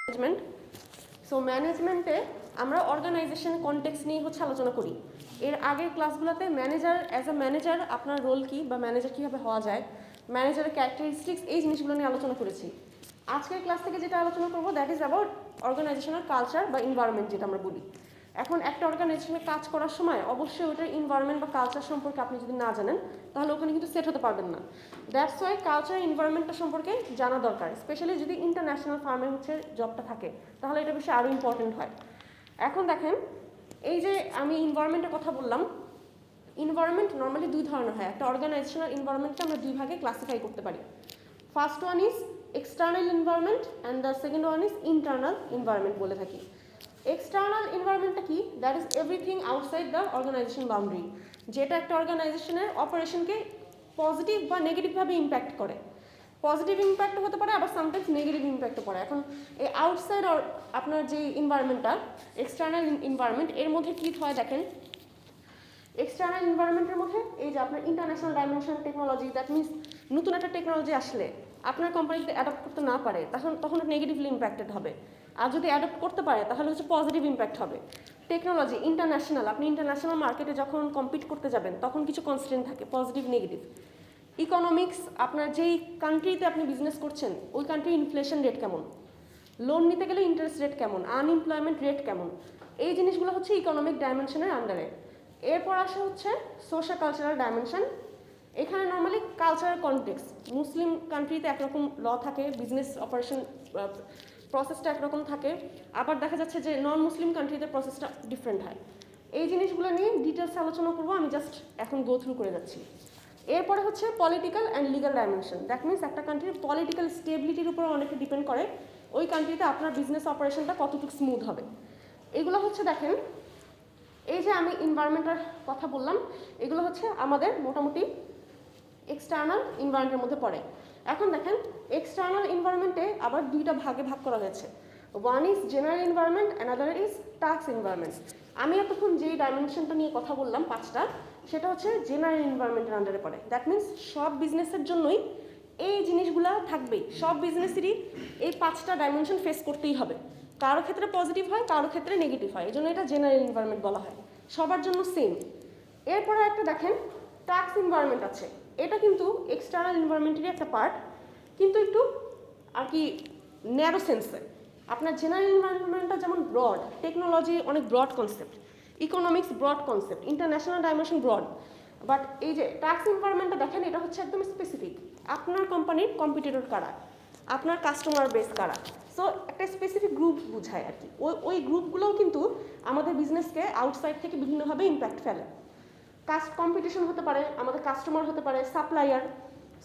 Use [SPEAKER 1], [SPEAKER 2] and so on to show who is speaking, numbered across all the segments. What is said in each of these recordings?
[SPEAKER 1] Management. So ম্যানেজমেন্টে আমরা organisation context নিয়ে আলোচনা করি। এর আগের ক্লাসগুলোতে অ্যাজ আ ম্যানেজার আপনার রোল কী বা ম্যানেজার কীভাবে হওয়া যায়, ম্যানেজারের ক্যারেক্টারিস্টিক্স, এই জিনিসগুলো নিয়ে আলোচনা করেছি। আজকের ক্লাস থেকে যেটা আলোচনা করবো that is about organisational culture বা এনভায়রনমেন্ট, যেটা আমরা বলি। এখন একটা অর্গানাইজেশনে কাজ করার সময় অবশ্যই ওটার এনভায়রনমেন্ট বা কালচার সম্পর্কে আপনি যদি না জানেন তাহলে ওখানে কিন্তু সেট হতে পারবেন না। দ্যাটস ওয়াই কালচার এনভায়রনমেন্টটা সম্পর্কে জানা দরকার, স্পেশালি যদি ইন্টারন্যাশনাল ফার্মে জবটা থাকে তাহলে এটা বেশি আরও ইম্পর্টেন্ট হয়। এখন দেখেন, এই যে আমি এনভায়রনমেন্টের কথা বললাম, এনভায়রনমেন্ট নর্মালি দুই ধরনের হয়। একটা অর্গানাইজেশনাল এনভায়রনমেন্টকে আমরা দুই ভাগে ক্লাসিফাই করতে পারি। First one is external environment and the second one is internal environment বলে থাকি। এক্সটার্নাল এনভায়রনমেন্টটা কি? That is everything outside the organisation boundary, যেটা একটা অর্গানাইজেশনের অপারেশনকে পজিটিভ বা নেগেটিভভাবে ইম্প্যাক্ট করে। পজিটিভ ইম্প্যাক্টও হতে পারে, আবার সামটাইমস নেগেটিভ ইম্প্যাক্টও পড়ে। এখন এই আউটসাইড আপনার যে এনভায়রনমেন্টটা এক্সটার্নাল এনভায়রনমেন্ট, এর মধ্যে কী হয় দেখেন। এক্সটার্নাল এনভায়রনমেন্টের মধ্যে এই যে আপনার international dimension technology, that means নতুন একটা টেকনোলজি আসলে আপনার কোম্পানিতে অ্যাডপ্ট করতে না পারে তখন নেগেটিভলি ইম্প্যাক্টেড হবে, আর যদি অ্যাডপ্ট করতে পারে তাহলে পজিটিভ ইম্প্যাক্ট হবে। টেকনোলজি ইন্টারন্যাশনাল, আপনি ইন্টারন্যাশনাল মার্কেটে যখন কম্পিট করতে যাবেন তখন কিছু কনস্ট্রেন্ট থাকে, পজিটিভ নেগেটিভ। ইকোনমিক্স, আপনার যেই কান্ট্রিতে আপনি বিজনেস করছেন ওই কান্ট্রির ইনফ্লেশন রেট কেমন, লোন নিতে গেলে ইন্টারেস্ট রেট কেমন, আনএমপ্লয়মেন্ট রেট কেমন, এই জিনিসগুলো ইকোনমিক ডাইমেনশনের আন্ডারে। এরপর আসে সোশ্যাল কালচারাল ডাইমেনশন। এখানে নর্মালি কালচারাল কনটেক্সট, মুসলিম কান্ট্রিতে একরকম ল থাকে, বিজনেস অপারেশন প্রসেসটা একরকম থাকে, আবার দেখা যাচ্ছে যে নন মুসলিম কান্ট্রিতে প্রসেসটা ডিফারেন্ট হয়। এই জিনিসগুলো নিয়ে ডিটেলস আলোচনা করবো, আমি জাস্ট এখন গো থ্রু করে যাচ্ছি। এরপরে political and legal dimension. That means একটা কান্ট্রির পলিটিক্যাল স্টেবিলিটির উপর অনেকটা ডিপেন্ড করে ওই কান্ট্রিতে আপনার বিজনেস অপারেশনটা কতটুকু স্মুথ হবে। এগুলো দেখেন, এই যে আমি এনভায়রনমেন্টের কথা বললাম, এগুলো আমাদের মোটামুটি এক্সটার্নাল এনভায়রনমেন্টের মধ্যে পড়ে। এখন দেখেন, এক্সটার্নাল এনভায়রনমেন্টে আবার দুইটা ভাগে ভাগ করা হয়েছে। One is general environment, another is task environment. আমি এতক্ষণ যেই ডাইমেনশনটা নিয়ে কথা বললাম পাঁচটা, সেটা জেনারেল এনভায়রনমেন্টের আন্ডারে পড়ে। দ্যাট মিনস সব বিজনেসের জন্যই এই জিনিসগুলো থাকবেই, সব বিজনেসেরই এই পাঁচটা ডাইমেনশন ফেস করতেই হবে। কারো ক্ষেত্রে পজিটিভ হয়, কারো ক্ষেত্রে নেগেটিভ হয়, এই জন্য এটা জেনারেল এনভায়রনমেন্ট বলা হয়, সবার জন্য সেম। এরপরে একটা দেখেন টাস্ক এনভায়রনমেন্ট আছে, এটা কিন্তু এক্সটার্নাল এনভায়রনমেন্টেরই একটা পার্ট, কিন্তু একটু আর কি ন্যারো সেন্সে। আপনার জেনারেল এনভায়রনমেন্টটা যেমন ব্রড, টেকনোলজি অনেক broad concept, economics broad concept, international dimension broad, but এই যে টাস্ক এনভায়রনমেন্টটা দেখেন, এটা একদম স্পেসিফিক। আপনার কোম্পানির কম্পিটিটর কারা, আপনার কাস্টমার বেস কারা, সো একটা স্পেসিফিক গ্রুপ বুঝায় আর কি। ওই গ্রুপগুলোও কিন্তু আমাদের বিজনেসকে আউটসাইড থেকে বিভিন্নভাবে ইম্প্যাক্ট ফেলে। কম্পিটিশন হতে পারে, আমাদের কাস্টমার হতে পারে,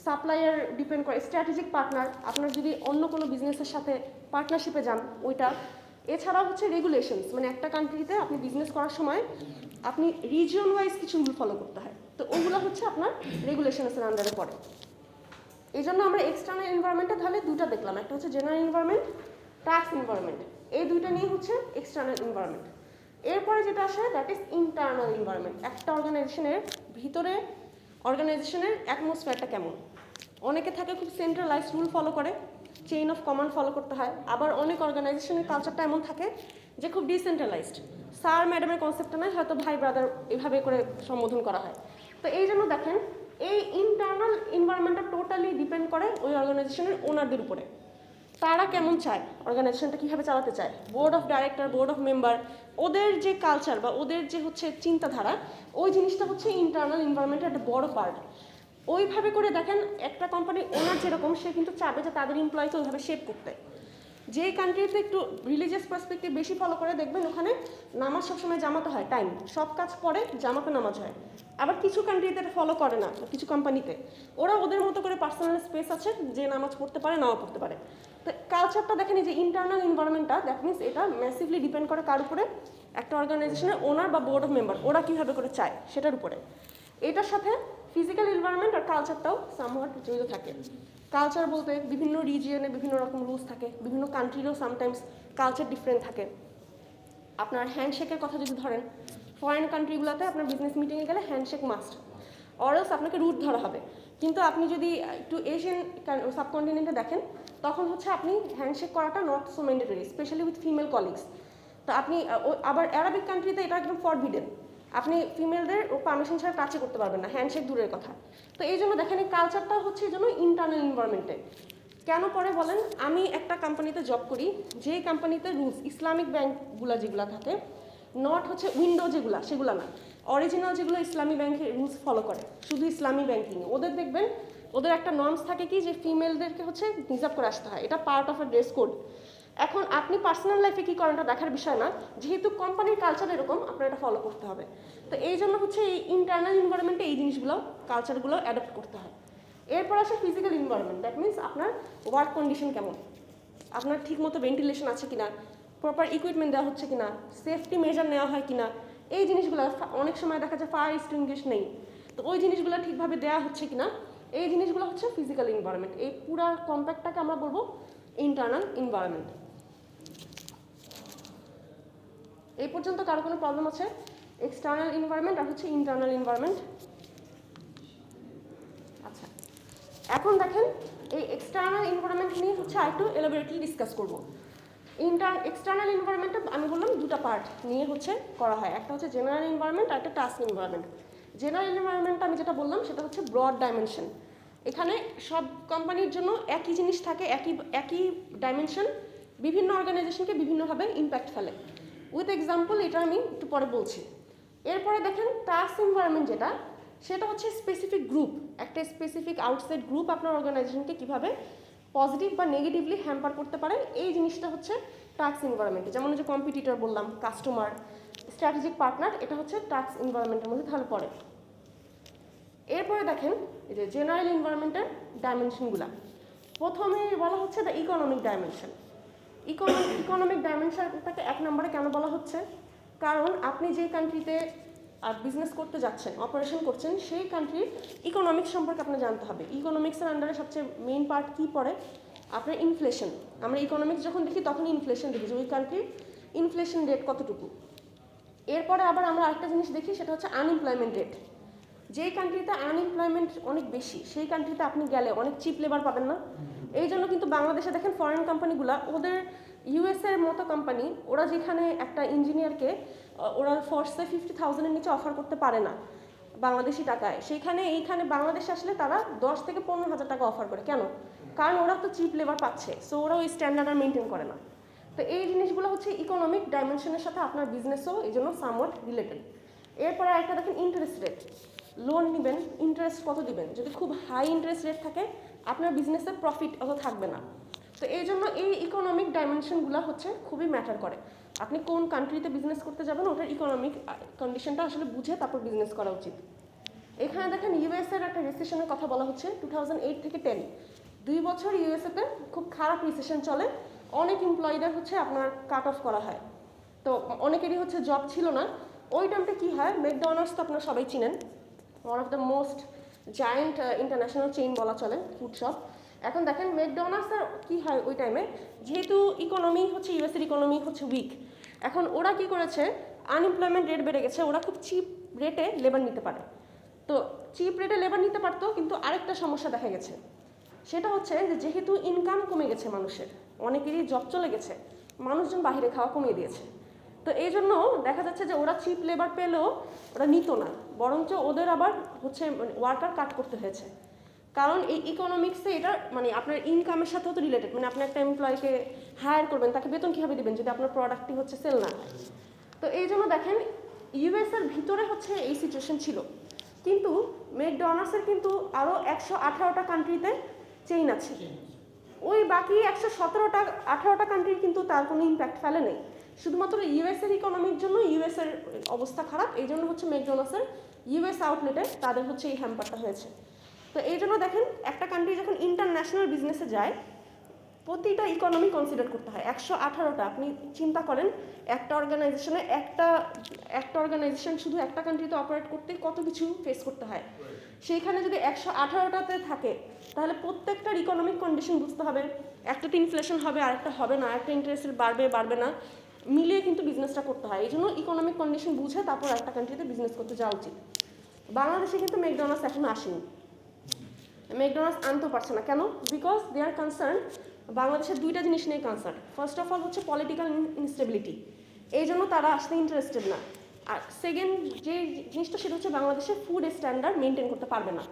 [SPEAKER 1] সাপ্লায়ার ডিপেন্ড করে, স্ট্র্যাটেজিক পার্টনার, আপনার যদি অন্য কোনো বিজনেসের সাথে পার্টনারশিপে যান ওইটা। এছাড়াও রেগুলেশনস, মানে একটা কান্ট্রিতে আপনি বিজনেস করার সময় আপনি রিজিয়ন ওয়াইজ কিছু রুল ফলো করতে হয়, তো ওগুলো আপনার রেগুলেশনসের আন্ডারে পড়ে। এই জন্য আমরা এক্সটার্নাল এনভায়রনমেন্টে তাহলে দুটো দেখলাম, একটা জেনারেল এনভায়রনমেন্ট, টাস্ক এনভায়রনমেন্ট, এই দুইটা নিয়ে এক্সটার্নাল এনভায়রনমেন্ট। এরপরে যেটা আসে দ্যাট ইজ ইন্টারনাল এনভায়রনমেন্ট। একটা অর্গানাইজেশনের ভিতরে অর্গানাইজেশনের অ্যাটমসফিয়ারটা কেমন। অনেকে থাকে খুব সেন্ট্রালাইজড রুল ফলো করে, চেইন অফ কমান্ড ফলো করতে হয়, আবার অনেক অর্গানাইজেশনের কালচারটা এমন থাকে যে খুব ডিসেন্ট্রালাইজড, স্যার ম্যাডামের কনসেপ্টটা নয়, হয়তো ভাই ব্রাদার এভাবে করে সম্বোধন করা হয়। তো এই জন্য দেখেন, এই ইন্টারনাল এনভায়রনমেন্টটা টোটালি ডিপেন্ড করে ওই অর্গানাইজেশনের ওনারদের উপরে, তারা কেমন চায়, অর্গানাইজেশনটা কীভাবে চালাতে চায়, board of director, board of member, ওদের যে কালচার বা ওদের যে চিন্তাধারা, ওই জিনিসটা ইন্টারনাল এনভায়রনমেন্টের একটা বড় পার্ট। ওইভাবে করে দেখেন, একটা কোম্পানির ওনার যেরকম, সে কিন্তু চাবে যে তাদের এমপ্লয়কে ওইভাবে শেপ করতে। যে কান্ট্রিতে একটু রিলিজিয়াস পার্সপেক্টিভ বেশি ফলো করে দেখবেন ওখানে নামাজ সবসময় জামাতে হয়, টাইম সব কাজ পরে জামাতে নামাজ হয়। আবার কিছু কান্ট্রিতে এটা ফলো করে না, কিছু কোম্পানিতে ওরা ওদের মতো করে পার্সোনাল স্পেস আছে, যে নামাজ পড়তে পারে নাও পড়তে পারে। তো কালচারটা দেখেন, এই যে ইন্টারনাল এনভায়রনমেন্টটা, দ্যাট মিনস এটা ম্যাসিভলি ডিপেন্ড করে কার উপরে, একটা অর্গানাইজেশনের ওনার বা বোর্ড অফ মেম্বার ওরা কীভাবে করে চায় সেটার উপরে। এটার সাথে ফিজিক্যাল এনভায়রনমেন্ট আর কালচারটাও সামহাট জড়িত থাকে। কালচার বলতে বিভিন্ন রিজিয়নে বিভিন্ন রকম রুলস থাকে, বিভিন্ন কান্ট্রিরও সামটাইমস কালচার ডিফারেন্ট থাকে। আপনার হ্যান্ডশেকের কথা যদি ধরেন, ফরেন কান্ট্রিগুলোতে আপনার বিজনেস মিটিংয়ে গেলে হ্যান্ডশেক মাস্ট, অরএলস আপনাকে রুট ধরা হবে। কিন্তু আপনি যদি একটু এশিয়ান সাবকন্টিনেন্টে দেখেন তখন হচ্ছে আপনি হ্যান্ডশেক করাটা not so mandatory, specially with female colleagues. তো আপনি আবার অ্যারাবিক কান্ট্রিতে এটা একদম ফরবিডেন, আপনি ফিমেলদের পারমিশন ছাড়া টাচই করতে পারবেন না, হ্যান্ডশেক দূরের কথা। তো এই জন্য দেখেন এই কালচারটা হচ্ছে এই জন্য ইন্টারনাল এনভায়রনমেন্টে। কেন পরে বলেন, আমি একটা কোম্পানিতে জব করি, যে কোম্পানিতে রুলস ইসলামিক ব্যাংকগুলো যেগুলো থাকে, নট হচ্ছে উইন্ডো যেগুলো সেগুলো না, অরিজিনাল যেগুলো ইসলামী ব্যাংকের রুলস ফলো করে, শুধু ইসলামী ব্যাংকিং। ওদের দেখবেন ওদের একটা নর্মস থাকে কি যে ফিমেলদেরকে হচ্ছে হিজাব করে আসতে হয়, এটা part of a dress code. এখন আপনি পার্সোনাল লাইফে কী করেন এটা দেখার বিষয় না, যেহেতু কোম্পানির কালচার এরকম আপনার এটা ফলো করতে হবে। তো এই জন্য হচ্ছে এই ইন্টারনাল এনভায়রনমেন্টে এই জিনিসগুলো কালচারগুলো অ্যাডপ্ট করতে হয়। এরপর আসে ফিজিক্যাল এনভায়রনমেন্ট, দ্যাট মিনস আপনার ওয়ার্ক কন্ডিশন কেমন, আপনার ঠিকমতো ভেন্টিলেশন আছে কিনা, প্রপার ইকুইপমেন্ট দেওয়া হচ্ছে কিনা, সেফটি মেজার নেওয়া হয় কিনা, এই জিনিসগুলো অনেক সময় দেখা যায় ফায়ার এক্সটিংগুইশ নেই, তো ওই জিনিসগুলো ঠিকভাবে দেওয়া হচ্ছে কিনা, এই জিনিসগুলো হচ্ছে ফিজিক্যাল এনভায়রনমেন্ট। এই পুরো কম্প্যাক্টটাকে আমরা বলবো ইন্টারনাল এনভায়রনমেন্ট। এই পর্যন্ত কারো কোনো প্রবলেম আছে? এক্সটার্নাল এনভায়রনমেন্ট আর হচ্ছে ইন্টারনাল এনভায়রনমেন্ট। আচ্ছা, এখন দেখেন এই এক্সটার্নাল এনভায়রনমেন্ট নিয়ে হচ্ছে আরেকটু এলাবোরেটলি ডিসকাস করবো। এক্সটার্নাল এনভায়রনমেন্টে আমি বললাম দুটা পার্ট নিয়ে হচ্ছে করা হয়, একটা হচ্ছে জেনারেল এনভায়রনমেন্ট আর একটা টাস্ক এনভায়রনমেন্ট। জেনারেল এনভায়রনমেন্টটা আমি যেটা বললাম সেটা হচ্ছে ব্রড ডাইমেনশন, এখানে সব কোম্পানির জন্য একই জিনিস থাকে, একই ডাইমেনশন বিভিন্ন অর্গানাইজেশনকে বিভিন্নভাবে ইম্প্যাক্ট ফেলে। উইথ এক্সাম্পল এটা আমি একটু পরে বলছি। এরপরে দেখেন টাস্ক এনভায়রনমেন্ট যেটা, সেটা হচ্ছে স্পেসিফিক গ্রুপ, একটা স্পেসিফিক আউটসাইড গ্রুপ আপনার অর্গানাইজেশনকে কীভাবে পজিটিভ বা নেগেটিভলি হ্যাম্পার করতে পারে, এই জিনিসটা হচ্ছে টাস্ক এনভায়রনমেন্টে। যেমন যে কম্পিটিটর বললাম, কাস্টমার, স্ট্র্যাটেজিক পার্টনার, এটা হচ্ছে টাস্ক এনভায়রনমেন্টের মধ্যে তাহলে পড়ে। এরপরে দেখেন এই যে জেনারেল এনভায়রনমেন্টের ডাইমেনশনগুলো, প্রথমে বলা হচ্ছে দ্য ইকোনমিক ডাইমেনশন। ইকোনমিক ডাইমেনশনটাকে এক নম্বরে কেন বলা হচ্ছে, কারণ আপনি যেই কান্ট্রিতে বিজনেস করতে যাচ্ছেন, অপারেশন করছেন, সেই কান্ট্রির ইকোনমিক্স সম্পর্কে আপনার জানতে হবে। ইকোনমিক্সের আন্ডারে সবচেয়ে মেইন পার্ট কী পড়ে, আপনার ইনফ্লেশন। আমরা ইকোনমিক্স যখন দেখি তখন ইনফ্লেশন দেখি যে ওই কান্ট্রির ইনফ্লেশন রেট কতটুকু। এরপরে আবার আমরা আরেকটা জিনিস দেখি, সেটা হচ্ছে আনএমপ্লয়মেন্ট রেট। যেই কান্ট্রিতে আনএমপ্লয়মেন্ট অনেক বেশি, সেই কান্ট্রিতে আপনি গেলে অনেক চিপ লেবার পাবেন না। এই জন্য কিন্তু বাংলাদেশে দেখেন ফরেন কোম্পানিগুলো, ওদের ইউএসএর মতো কোম্পানি, ওরা যেখানে একটা ইঞ্জিনিয়ারকে ওরা ফোর্সে 50,000-এর নিচে অফার করতে পারে না বাংলাদেশি টাকায়, এইখানে বাংলাদেশে আসলে তারা 10 থেকে 15,000 টাকা অফার করে। কেন? কারণ ওরা তো চিপ লেবার পাচ্ছে, সো ওরা ওই স্ট্যান্ডার্ড আর মেনটেন করে না। তো এই জিনিসগুলো হচ্ছে ইকোনমিক ডাইমেনশনের সাথে আপনার বিজনেসও এই জন্য সামওয়াট রিলেটেড। এরপরে একটা দেখেন ইন্টারেস্ট রেট, লোন নেবেন, ইন্টারেস্ট কত দিবেন। যদি খুব হাই ইন্টারেস্ট রেট থাকে আপনার বিজনেসের প্রফিট অত থাকবে না। তো এই জন্য এই ইকোনমিক ডাইমেনশনগুলো হচ্ছে খুবই ম্যাটার করে। আপনি কোন কান্ট্রিতে বিজনেস করতে যাবেন ওটার ইকোনমিক কন্ডিশনটা আসলে বুঝে তারপর বিজনেস করা উচিত। এখানে দেখেন ইউএসএর একটা রিসেশনের কথা বলা হচ্ছে 2008 থেকে 10, 2 বছর ইউএসএতে খুব খারাপ রিসেশন চলে, অনেক এমপ্লয়িদের হচ্ছে আপনার কাট অফ করা হয়। তো অনেকেরই হচ্ছে জব ছিল না। ওই টাইমটা কী হয়, ম্যাকডোনাল্ডস তো আপনারা সবাই চিনেন, one of the most giant international chain বলা চলে ফুড শপ। এখন দেখেন ম্যাকডোনাল্ডসের কী হয় ওই টাইমে, যেহেতু ইকোনমি হচ্ছে ইউএসের ইকোনমি হচ্ছে উইক, এখন ওরা কি করেছে, আনএমপ্লয়মেন্ট রেট বেড়ে গেছে, ওরা খুব চিপ রেটে লেবার নিতে পারে। তো চিপ রেটে লেবার নিতে পারতো, কিন্তু আরেকটা সমস্যা দেখা গেছে, সেটা হচ্ছে যে যেহেতু ইনকাম কমে গেছে মানুষের, অনেকেরই জব চলে গেছে, মানুষজন বাইরে খাওয়া কমিয়ে দিয়েছে। তো এই জন্য দেখা যাচ্ছে যে ওরা চিপ লেবার পেলেও ওরা নিত না, বরঞ্চ ওদের আবার হচ্ছে ওয়ার্কার কাট করতে হয়েছে। কারণ এই ইকোনমিক্সে এটা মানে আপনার ইনকামের সাথেও তো রিলেটেড, মানে আপনি একটা এমপ্লয়িকে হায়ার করবেন, তাকে বেতন কীভাবে দেবেন যদি আপনার প্রোডাক্টটি হচ্ছে সেল না হয়। তো এই জন্য দেখেন ইউএসের ভিতরে হচ্ছে এই সিচুয়েশন ছিল, কিন্তু ম্যাকডোনাল্ডসের কিন্তু আরও 118টা কান্ট্রিতে চেইন আছে, ওই বাকি 118টা কান্ট্রির কিন্তু তার কোনো ইম্প্যাক্ট ফেলে নেই। শুধুমাত্র ইউএসের ইকোনমির জন্য ইউএসের অবস্থা খারাপ, এই জন্য হচ্ছে ম্যাকডোনাল্ডসের ইউএস আউটলেটে তাদের হচ্ছে এই হ্যাম্পারটা হয়েছে। তো এই জন্য দেখেন একটা কান্ট্রি যখন ইন্টারন্যাশনাল বিজনেসে যায় প্রতিটা ইকোনমি কনসিডার করতে হয়। 118টা, আপনি চিন্তা করেন একটা অর্গানাইজেশনে একটা অর্গানাইজেশন শুধু একটা কান্ট্রিতে অপারেট করতে কত কিছু ফেস করতে হয়, সেইখানে যদি 118টাতে থাকে তাহলে প্রত্যেকটার ইকোনমিক কন্ডিশন বুঝতে হবে। একটাতে ইনফ্লেশন হবে, আরেকটা হবে না, একটা ইন্টারেস্ট বাড়বে না, মিলিয়ে কিন্তু বিজনেসটা করতে হয়। এই জন্য ইকোনমিক কন্ডিশন বুঝে তারপর একটা কান্ট্রিতে বিজনেস করতে যাওয়া উচিত। বাংলাদেশে কিন্তু ম্যাকডোনাল্ডস এখনো আসেনি। ম্যাকডোনাল্ডস আনতেও পারছে না। কেন? বিকজ দে আর কনসার্ন, বাংলাদেশের দুইটা জিনিস নিয়ে কনসার্ন। ফার্স্ট অফ অল হচ্ছে পলিটিক্যাল ইনস্টেবিলিটি, এই জন্য তারা আসতে ইন্টারেস্টেড না। আর সেকেন্ড যে জিনিসটা সেটা হচ্ছে বাংলাদেশের ফুড স্ট্যান্ডার্ড মেনটেন করতে পারবে না।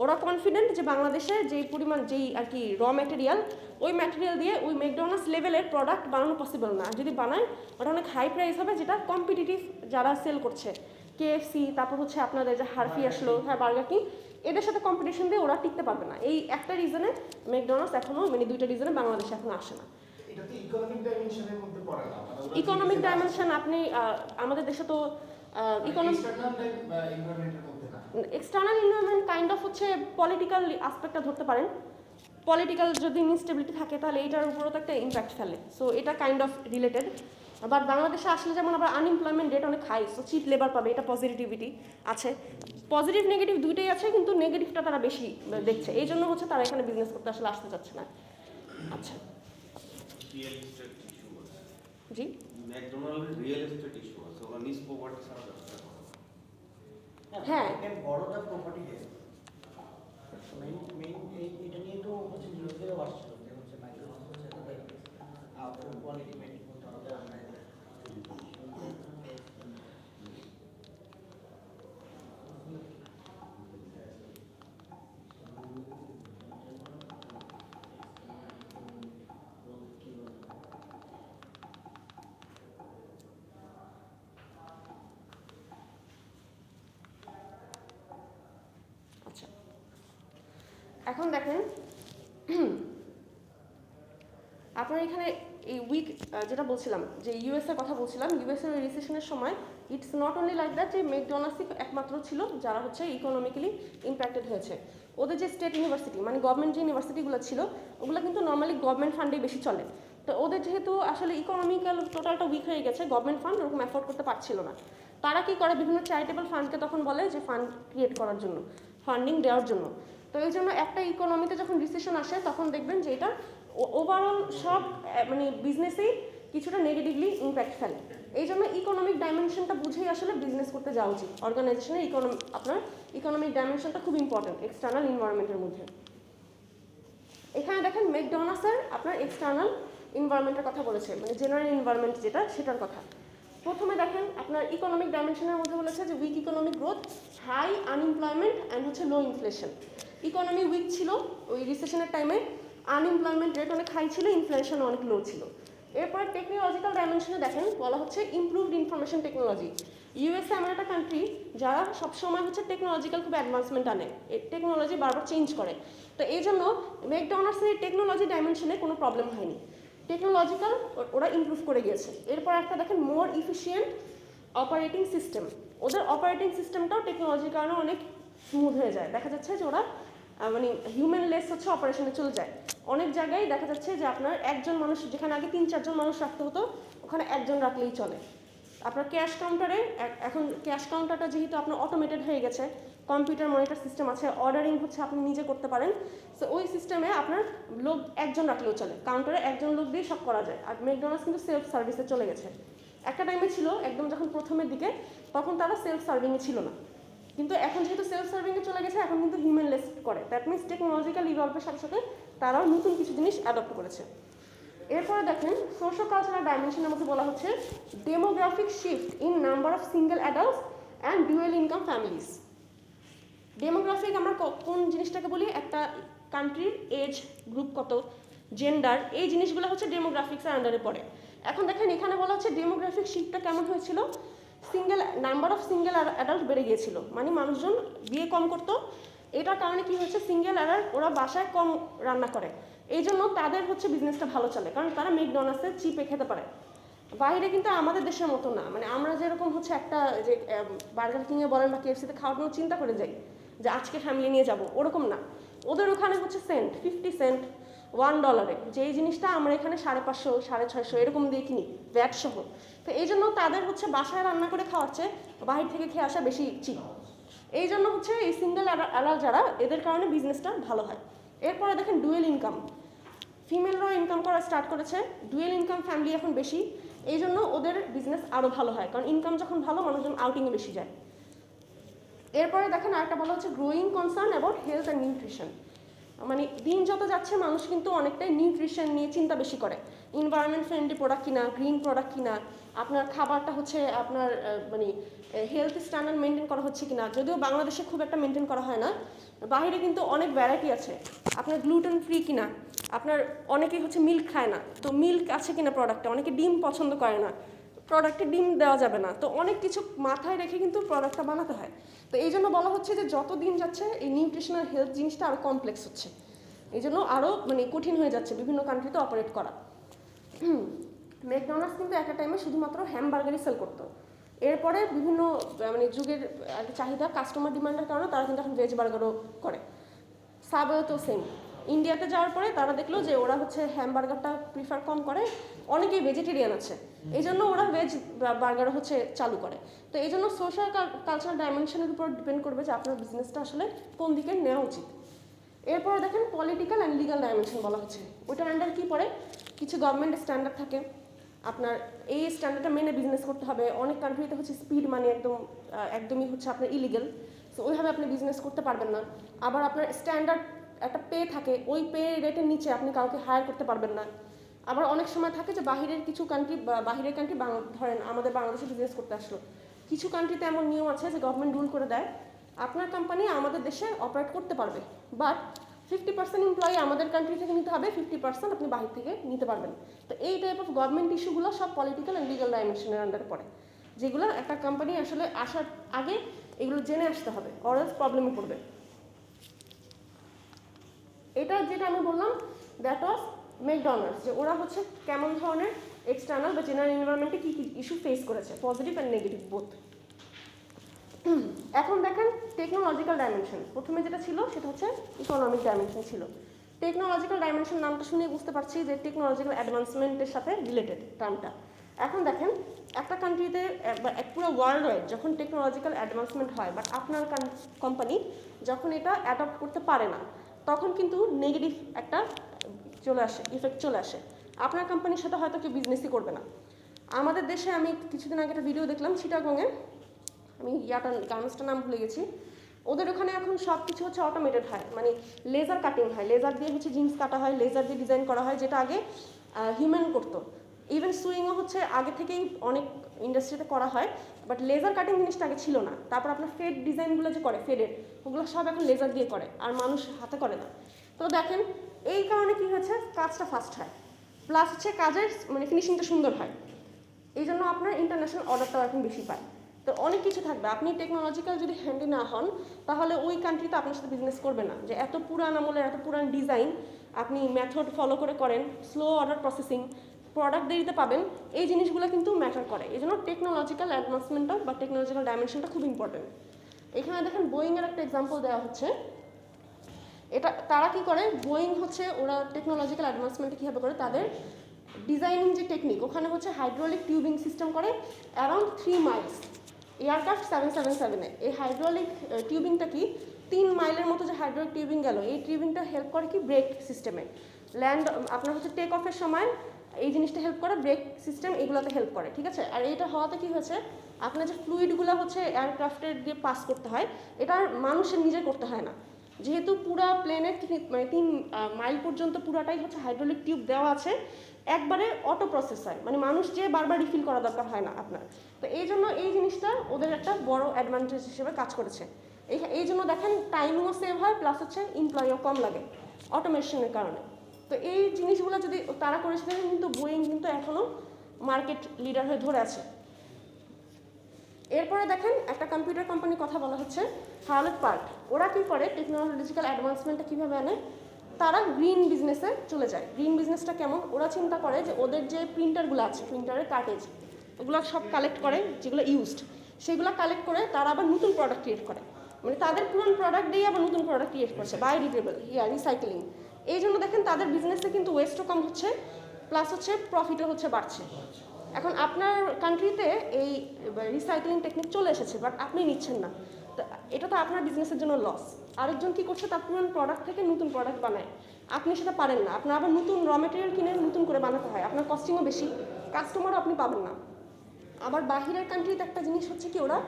[SPEAKER 1] ওরা কনফিডেন্ট যে বাংলাদেশে যেই পরিমাণ যেই আর কি র ম্যাটেরিয়াল, ওই ম্যাটেরিয়াল দিয়ে ওই ম্যাকডোনাল্ডস লেভেলের প্রোডাক্ট বানানো পসিবল না। যদি বানায় ওটা অনেক হাই প্রাইস হবে, যেটা কম্পিটিটিভ যারা সেল করছে, কেএফসি, তারপর হচ্ছে আপনাদের যে হারফি আসলো, হ্যাঁ বার্গার কিং, এদের সাথে কম্পিটিশন দিয়ে ওরা টিকতে পারবে না। এই একটা রিজনে ম্যাকডোনাল্ডস এখনও, মানে দুইটা রিজনে বাংলাদেশে এখনো আসে না। ইকোনমিক ডাইমেনশন আপনি আমাদের দেশে তো এক্সটার্নাল এনভায়রনমেন্ট কাইন্ড অফ হচ্ছে পলিটিক্যাল আসপেক্টটা ধরতে পারেন। পলিটিক্যাল যদি ইনস্টেবিলিটি থাকে তাহলে এইটার উপরও তো একটা ইম্প্যাক্ট ফেলে, সো এটা কাইন্ড অফ রিলেটেড। বাট বাংলাদেশে আসলে যেমন আবার আনএমপ্লয়মেন্ট রেট অনেক হাই, সো চিপ লেবার পাবে, এটা পজিটিভিটি আছে। পজিটিভ নেগেটিভ দুইটাই আছে, কিন্তু নেগেটিভটা তারা বেশি দেখছে, এই জন্য হচ্ছে তারা এখানে বিজনেস করতে আসলে আসতে চাচ্ছে না। আচ্ছা জি,
[SPEAKER 2] ম্যাকডোনাল্ড রিয়েল এস্টেট ইস্যু আছে, ওরা নিজ প্রপার্টি ছাড়া ব্যবসা করে।
[SPEAKER 1] হ্যাঁ
[SPEAKER 3] বড়টা প্রপার্টি দেয় মেইন এটা নিয়ে তো হচ্ছে নিউজেও আসছিল যে হচ্ছে ম্যাকডোনাল্ডস হচ্ছে তাদের কোয়ালিটি মেইনটেইন করতে হবে।
[SPEAKER 1] আচ্ছা এখন দেখেন আপনার এখানে এই উইক যেটা বলছিলাম, যে ইউএস এর কথা বলছিলাম, ইউএস এর রিসেশনের সময় it's not only like that যে ম্যাকডোনাল্ডসই একমাত্র ছিল যারা হচ্ছে ইকোনমিক্যালি ইম্প্যাক্টেড হয়েছে। ওদের যে স্টেট ইউনিভার্সিটি, মানে গভর্নমেন্ট যে ইউনিভার্সিটিগুলো ছিল, ওগুলো কিন্তু নর্মালি গভর্নমেন্ট ফান্ডেই বেশি চলে। তো ওদের যেহেতু আসলে ইকোনমিক্যাল টোটালটা উইক হয়ে গেছে, গভর্নমেন্ট ফান্ড ওরকম অ্যাফোর্ড করতে পারছিল না, তারা কি করে বিভিন্ন চ্যারিটেবল ফান্ডকে তখন বলে যে ফান্ড ক্রিয়েট করার জন্য, ফান্ডিং দেওয়ার জন্য। তো এই জন্য একটা ইকোনমিতে যখন রিসেশন আসে তখন দেখবেন যে এটা ওভারঅল সব মানে বিজনেসেই কিছুটা নেগেটিভলি ইম্প্যাক্ট ফেলে। এই জন্য ইকোনমিক ডাইমেনশনটা বুঝেই আসলে বিজনেস করতে যাওয়া উচিত। অর্গানাইজেশনের আপনার ইকোনমিক ডাইমেনশনটা খুব ইম্পর্টেন্ট এক্সটার্নাল এনভায়রনমেন্টের মধ্যে। এখানে দেখেন ম্যাকডোনাল্ডসের আপনার এক্সটার্নাল এনভায়রনমেন্টের কথা বলেছে, মানে জেনারেল এনভায়রনমেন্ট যেটা, সেটার কথা। প্রথমে দেখেন আপনার ইকোনমিক ডাইমেনশনের মধ্যে বলেছে যে weak economic growth, high unemployment and হচ্ছে লো ইনফ্লেশন। ইকোনমি উইক ছিল ওই রিসেশনের টাইমে, আনএমপ্লয়মেন্ট রেট অনেক হাই ছিল, ইনফ্লেশন অনেক লো ছিল। এরপরে টেকনোলজিক্যাল ডাইমেনশনে দেখেন বলা হচ্ছে ইমপ্রুভড ইনফরমেশন টেকনোলজি। ইউএসএ এমন একটা কান্ট্রি যারা সবসময় হচ্ছে টেকনোলজিক্যাল খুব অ্যাডভান্সমেন্ট আনে, টেকনোলজি বারবার চেঞ্জ করে। তো এই জন্য ম্যাকডোনাল্ডসের টেকনোলজি ডাইমেনশনে কোনো প্রবলেম হয়নি, টেকনোলজিক্যাল ওরা ইমপ্রুভ করে গিয়েছে। এরপর একটা দেখেন মোর ইফিশিয়েন্ট অপারেটিং সিস্টেম, ওদের অপারেটিং সিস্টেমটাও টেকনোলজির কারণে অনেক স্মুথ হয়ে যায়। দেখা যাচ্ছে যে ওরা মানে হিউম্যান লেস হচ্ছে অপারেশনে চলে যায়। অনেক জায়গায় দেখা যাচ্ছে যে আপনার একজন মানুষ, যেখানে আগে 3-4 জন মানুষ রাখতে হতো, ওখানে একজন রাখলেই চলে। আপনার ক্যাশ কাউন্টারে এখন ক্যাশ কাউন্টারটা যেহেতু আপনার অটোমেটেড হয়ে গেছে, কম্পিউটার মনিটর সিস্টেম আছে, অর্ডারিং হচ্ছে আপনি নিজে করতে পারেন। সো ওই সিস্টেমে আপনার লোক একজন রাখলেও চলে, কাউন্টারে একজন লোক দিয়ে সব করা যায়। আর ম্যাকডোনাল্ডস কিন্তু সেলফ সার্ভিসে চলে গেছে। একটা টাইমে ছিল একদম যখন প্রথমের দিকে, তখন তারা সেলফ সার্ভিংয়ে ছিল না, কিন্তু এখন যেহেতু সেলফ সার্ভিংয়ে চলে গেছে, এখন কিন্তু হিউম্যান লেস করে। দ্যাট মিনস টেকনোলজিক্যাল ইভলভের সাথে সাথে তারাও নতুন কিছু জিনিস অ্যাডপ্ট করেছে। এরপরে দেখেন সোশ্যাল কালচারাল ডাইমেনশনের মধ্যে বলা হচ্ছে demographic shift in number of single adults and dual income families. Demographic আমরা কোন জিনিসটাকে বলি, একটা কান্ট্রির এজ গ্রুপ কত, জেন্ডার, এই জিনিসগুলো হচ্ছে ডেমোগ্রাফিক্সের আন্ডারে পড়ে। এখন দেখেন এখানে বলা হচ্ছে ডেমোগ্রাফিক শিফটটা কেমন হয়েছিল, নাম্বার অফ সিঙ্গেল অ্যাডাল্ট বেড়ে গিয়েছিল, মানে মানুষজন বিয়ে কম করতো। এটার কারণে কি হচ্ছে, সিঙ্গেল অ্যাডাল্ট ওরা বাসায় কম রান্না করে, এই জন্য তাদের হচ্ছে বিজনেসটা ভালো চলে, কারণ তারা ম্যাকডোনাল্ডসে চিপে খেতে পারে। বাইরে কিন্তু আমাদের দেশের মতো না, মানে আমরা যেরকম হচ্ছে একটা যে বার্গার কিংয়ে বলেন বা কেএফসিতে খাওয়ার জন্য চিন্তা করে যাই যে আজকে ফ্যামিলি নিয়ে যাব, ওরকম না। ওদের ওখানে হচ্ছে সেন্ট, 50 সেন্ট, $1, যেই জিনিসটা আমরা এখানে 550, 650 এরকম দিয়ে কিনি ভ্যাট সহ। তো এই জন্য তাদের হচ্ছে বাসায় রান্না করে খাওয়াচ্ছে, বাহির থেকে খেয়ে আসা বেশি চিপ। এই জন্য হচ্ছে এই সিঙ্গেল অ্যাডাল্ট যারা, এদের কারণে বিজনেসটা ভালো হয়। এরপরে দেখেন ডুয়েল ইনকাম, ফিমেলরাও ইনকাম করা স্টার্ট করেছে, ডুয়েল ইনকাম ফ্যামিলি এখন বেশি, এই জন্য ওদের বিজনেস আরও ভালো হয়, কারণ ইনকাম যখন ভালো মানুষজন আউটিংয়ে বেশি যায়। এরপরে দেখেন আরেকটা বলা হচ্ছে growing concern about health and nutrition. মানে দিন যত যাচ্ছে মানুষ কিন্তু অনেকটাই নিউট্রিশন নিয়ে চিন্তা বেশি করে, এনভায়রনমেন্ট ফ্রেন্ডলি প্রোডাক্ট কিনা, গ্রিন প্রোডাক্ট কিনা, আপনার খাবারটা হচ্ছে আপনার মানে হেলথ স্ট্যান্ডার্ড মেনটেন করা হচ্ছে কিনা। যদিও বাংলাদেশে খুব একটা মেনটেন করা হয় না, বাইরে কিন্তু অনেক ভ্যারাইটি আছে। আপনার গ্লুটেন ফ্রি কিনা, আপনার অনেকেই হচ্ছে মিল্ক খায় না, তো মিল্ক আছে কিনা প্রোডাক্টে, অনেকে ডিম পছন্দ করে না, প্রোডাক্টে ডিম দেওয়া যাবে না। তো অনেক কিছু মাথায় রেখে কিন্তু প্রোডাক্টটা বানাতে হয়। তো এই জন্য বলা হচ্ছে যে যত দিন যাচ্ছে এই নিউট্রিশনাল হেলথ জিনিসটা আরও কমপ্লেক্স হচ্ছে, এই জন্য আরও মানে কঠিন হয়ে যাচ্ছে বিভিন্ন কান্ট্রিতে অপারেট করা। ম্যাকডোনাল্ডস কিন্তু একটা টাইমে শুধুমাত্র হ্যামবার্গারই সেল করতো, এরপরে বিভিন্ন মানে যুগের একটা চাহিদা, কাস্টমার ডিমান্ডের কারণে তারা কিন্তু এখন ভেজ বার্গারও করে। সাবওয়ে তো সেম, ইন্ডিয়াতে যাওয়ার পরে তারা দেখলো যে ওরা হচ্ছে হ্যামবার্গারটা প্রিফার কম করে, অনেকেই ভেজিটেরিয়ান আছে, এই জন্য ওরা ভেজ বার্গার হচ্ছে চালু করে। তো এই জন্য সোশ্যাল কালচারাল ডাইমেনশনের উপর ডিপেন্ড করবে যে আপনার বিজনেসটা আসলে কোন দিকে নেওয়া উচিত। এরপরে দেখেন পলিটিক্যাল অ্যান্ড লিগাল ডাইমেনশন বলা হচ্ছে, ওইটার আন্ডার কী পড়ে, কিছু গভর্নমেন্ট স্ট্যান্ডার্ড থাকে, আপনার এই স্ট্যান্ডার্ডটা মেনে বিজনেস করতে হবে। অনেক কান্ট্রিতে হচ্ছে স্পিড মানি একদমই হচ্ছে আপনার ইলিগেল, সো ওইভাবে আপনি বিজনেস করতে পারবেন না। আবার আপনার স্ট্যান্ডার্ড একটা পে থাকে, ওই পে রেটের নিচে আপনি কাউকে হায়ার করতে পারবেন না। আবার অনেক সময় থাকে যে বাহিরের কিছু কান্ট্রি, বাহিরের কান্ট্রি ধরেন আমাদের বাংলাদেশে বিজনেস করতে আসলো, কিছু কান্ট্রিতে এমন নিয়ম আছে যে গভর্নমেন্ট রুল করে দেয় আপনার কোম্পানি আমাদের দেশে অপারেট করতে পারবে, বাট 50% এমপ্লয়ি আমাদের কান্ট্রি থেকে নিতে হবে, 50% আপনি বাহির থেকে নিতে পারবেন। তো এই টাইপ অফ গভর্নমেন্ট ইস্যুগুলো সব পলিটিক্যাল অ্যান্ড লিগাল ডাইমেনশনের আন্ডারে পড়ে, যেগুলো একটা কোম্পানি আসলে আসার আগে এগুলো জেনে আসতে হবে, অরেলস প্রবলেমে পড়বে। এটা যেটা আমি বললাম দ্যাট ওয়াজ ম্যাকডোনাল্ডস, যে ওরা হচ্ছে কেমন ধরনের এক্সটার্নাল বা জেনারেল এনভায়রনমেন্টে কী কী ইস্যু ফেস করেছে, পজিটিভ অ্যান্ড নেগেটিভ বোথ। এখন দেখেন টেকনোলজিক্যাল ডাইমেনশন, প্রথমে যেটা ছিল সেটা হচ্ছে ইকোনমিক ডাইমেনশন ছিল। টেকনোলজিক্যাল ডাইমেনশন নামটা শুনে বুঝতে পারছি যে টেকনোলজিক্যাল অ্যাডভান্সমেন্টের সাথে রিলেটেড টার্মটা। এখন দেখেন একটা কান্ট্রিতে বা পুরো ওয়ার্ল্ড ওয়াইড যখন টেকনোলজিক্যাল অ্যাডভান্সমেন্ট হয়, বাট আপনার কোম্পানি যখন এটা অ্যাডপ্ট করতে পারে না, তখন কিন্তু নেগেটিভ একটা ইফেক্ট চলে আসে। আপনার কোম্পানির সাথে হয়তো কেউ বিজনেসই করবে না। আমাদের দেশে আমি কিছুদিন আগে একটা ভিডিও দেখলাম চিটাগংয়ে, আমি গার্মেন্টসটার নাম ভুলে গেছি, ওদের ওখানে এখন সব কিছু হচ্ছে অটোমেটেড হয়, মানে লেজার কাটিং হয়, লেজার দিয়ে হচ্ছে জিন্স কাটা হয়, লেজার দিয়ে ডিজাইন করা হয়, যেটা আগে হিউম্যান করতো। ইভেন সুইংও হচ্ছে আগে থেকেই অনেক ইন্ডাস্ট্রিতে করা হয়, বাট লেজার কাটিং জিনিসটা আগে ছিল না। তারপর আপনার ফেড ডিজাইনগুলো যে করে ফেডের, ওগুলো সব এখন লেজার দিয়ে করে, আর মানুষ হাতে করে না। তো দেখেন এই কারণে কী হয়েছে, কাজটা ফাস্ট হয়, প্লাস হচ্ছে কাজের মানে ফিনিশিংটা সুন্দর হয়, এই জন্য আপনার ইন্টারন্যাশনাল অর্ডারটাও এখন বেশি পায়। তো অনেক কিছু থাকবে, আপনি টেকনোলজিক্যাল যদি হ্যান্ডি না হন তাহলে ওই কান্ট্রিতে আপনার সাথে বিজনেস করবে না, যে এত পুরান আমলের এত পুরান ডিজাইন আপনি মেথড ফলো করে করেন, স্লো অর্ডার প্রসেসিং, প্রোডাক্ট দেরিতে পাবেন, এই জিনিসগুলো কিন্তু ম্যাটার করে। এই জন্য টেকনোলজিক্যাল অ্যাডভান্সমেন্টটা বা টেকনোলজিক্যাল ডাইমেনশনটা খুব ইম্পর্টেন্ট। এখানে দেখেন বোয়িংয়ের একটা এক্সাম্পল দেওয়া হচ্ছে, এটা তারা কি করে, বোয়িং হচ্ছে ওরা টেকনোলজিক্যাল অ্যাডভান্সমেন্টে কীভাবে করে, তাদের ডিজাইনিং যে টেকনিক, ওখানে হচ্ছে হাইড্রোলিক টিউবিং সিস্টেম করে অ্যারাউন্ড 3 মাইলস, এয়ারক্রাফট 777-এ এই হাইড্রোলিক টিউবিংটা কি 3 মাইলের মতো যে হাইড্রোলিক টিউবিং গেল, এই টিউবিংটা হেল্প করে কি ব্রেক সিস্টেমে, ল্যান্ড আপনার হচ্ছে টেক অফের সময় এই জিনিসটা হেল্প করে, ব্রেক সিস্টেম এগুলোতে হেল্প করে, ঠিক আছে। আর এটা হওয়াতে কি হয়েছে, আপনার যে ফ্লুইডগুলো হচ্ছে এয়ারক্রাফটের দিয়ে পাস করতে হয়, এটা মানুষের নিজে করতে হয় না, যেহেতু পুরা প্লেনের 3 মাইল পর্যন্ত পুরাটাই হচ্ছে হাইড্রোলিক টিউব দেওয়া আছে, একবারে অটো প্রসেস হয়, মানে মানুষ যে বারবার রিফিল করা দরকার হয় না আপনার। তো এই জন্য এই জিনিসটা ওদের একটা বড় অ্যাডভান্টেজ হিসেবে কাজ করেছে। এই জন্য দেখেন টাইমিংও সেভ হয়, প্লাস হচ্ছে এমপ্লয়িও কম লাগে অটোমেশনের কারণে। তো এই জিনিসগুলো যদি তারা করেছে, কিন্তু বোয়িং কিন্তু এখনও মার্কেট লিডার হয়ে ধরে আছে। এরপরে দেখেন একটা কম্পিউটার কোম্পানির কথা বলা হচ্ছে, হাওলেট পার্ট। ওরা কী করে, টেকনোলজিক্যাল অ্যাডভান্সমেন্টটা কীভাবে আনে, তারা গ্রিন বিজনেসে চলে যায়। গ্রিন বিজনেসটা কেমন, ওরা চিন্তা করে যে ওদের যে প্রিন্টারগুলো আছে, প্রিন্টারের কার্টেজ, ওগুলো সব কালেক্ট করে, যেগুলো ইউজড সেগুলো কালেক্ট করে তারা আবার নতুন প্রোডাক্ট ক্রিয়েট করে, মানে তাদের পুরনো প্রোডাক্ট দিয়ে আবার নতুন প্রোডাক্ট ক্রিয়েট করছে, বায়োডিগ্রেডেবল, রিসাইক্লিং। এই জন্য দেখেন তাদের বিজনেসে কিন্তু ওয়েস্টও কম হচ্ছে, প্লাস হচ্ছে প্রফিটও হচ্ছে বাড়ছে। এখন আপনার কান্ট্রিতে এই রিসাইক্লিং টেকনিক চলে এসেছে, বাট আপনি নিচ্ছেন না, তো এটা তো আপনার বিজনেসের জন্য লস। আরেকজন কী করছে, তার পুরনো প্রোডাক্ট থেকে নতুন প্রোডাক্ট বানায়, আপনি সেটা পারেন না, আপনার আবার নতুন র মেটেরিয়াল কিনে নতুন করে বানাতে হয়, আপনার কস্টিংও বেশি, কাস্টমারও আপনি পাবেন না। আবার বাহিরের কান্ট্রিতে একটা জিনিস হচ্ছে কি, ওরা